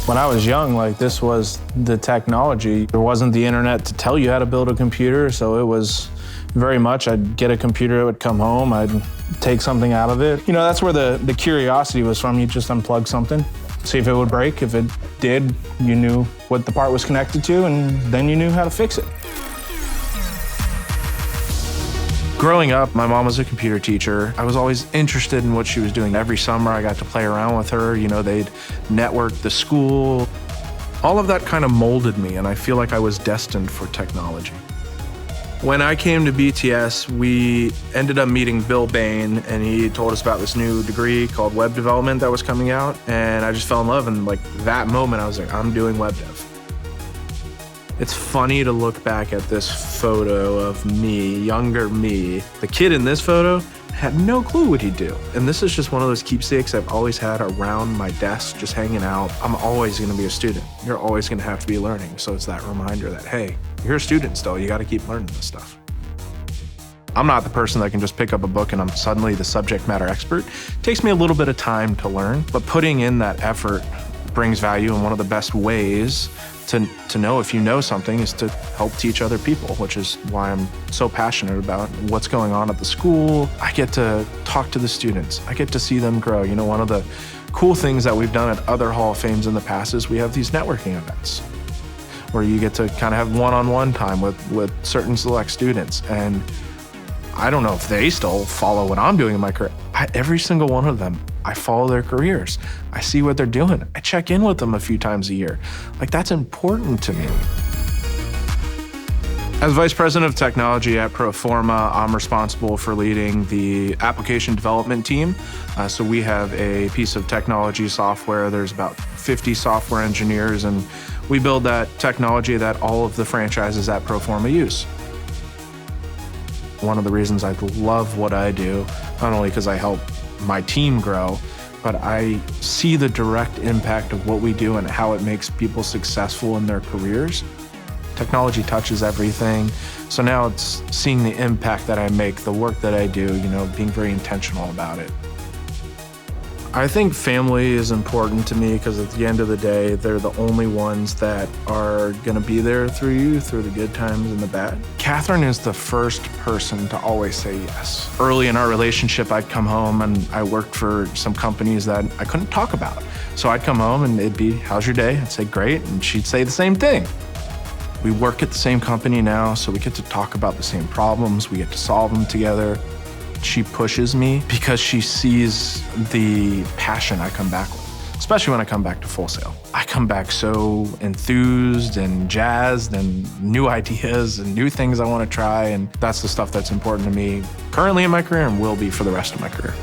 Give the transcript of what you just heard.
When I was young, like, this was the technology. There wasn't the internet to tell you how to build a computer, so it was very much, I'd get a computer, it would come home, I'd take something out of it. You know, that's where the curiosity was from. You just unplug something, see if it would break. If it did, you knew what the part was connected to, and then you knew how to fix it. Growing up, my mom was a computer teacher. I was always interested in what she was doing. Every summer, I got to play around with her. You know, they'd network the school. All of that kind of molded me, and I feel like I was destined for technology. When I came to BTS, we ended up meeting Bill Bain, and he told us about this new degree called web development that was coming out, and I just fell in love, and like that moment, I was like, I'm doing web dev. It's funny to look back at this photo of me, younger me. The kid in this photo had no clue what he'd do. And this is just one of those keepsakes I've always had around my desk, just hanging out. I'm always gonna be a student. You're always gonna have to be learning. So it's that reminder that, hey, you're a student still, you gotta keep learning this stuff. I'm not the person that can just pick up a book and I'm suddenly the subject matter expert. It takes me a little bit of time to learn, but putting in that effort brings value, and one of the best ways to know if you know something is to help teach other people, which is why I'm so passionate about what's going on at the school. I get to talk to the students. I get to see them grow. You know, one of the cool things that we've done at other Hall of Fames in the past is we have these networking events where you get to kind of have one-on-one time with certain select students. And I don't know if they still follow what I'm doing in my career. Every single one of them, I follow their careers. I see what they're doing. I check in with them a few times a year. Like, that's important to me. As Vice President of Technology at Proforma, I'm responsible for leading the application development team. So we have a piece of technology software. There's about 50 software engineers, and we build that technology that all of the franchises at Proforma use. One of the reasons I love what I do, not only because I help my team grow, but I see the direct impact of what we do and how it makes people successful in their careers. Technology touches everything. So now it's seeing the impact that I make, the work that I do, you know, being very intentional about it. I think family is important to me because at the end of the day, they're the only ones that are gonna be there through you, through the good times and the bad. Catherine is the first person to always say yes. Early in our relationship, I'd come home and I worked for some companies that I couldn't talk about. So I'd come home and it'd be, how's your day? I'd say, great, and she'd say the same thing. We work at the same company now, so we get to talk about the same problems, we get to solve them together. She pushes me because she sees the passion I come back with, especially when I come back to Full Sail. I come back so enthused and jazzed and new ideas and new things I want to try, and that's the stuff that's important to me currently in my career and will be for the rest of my career.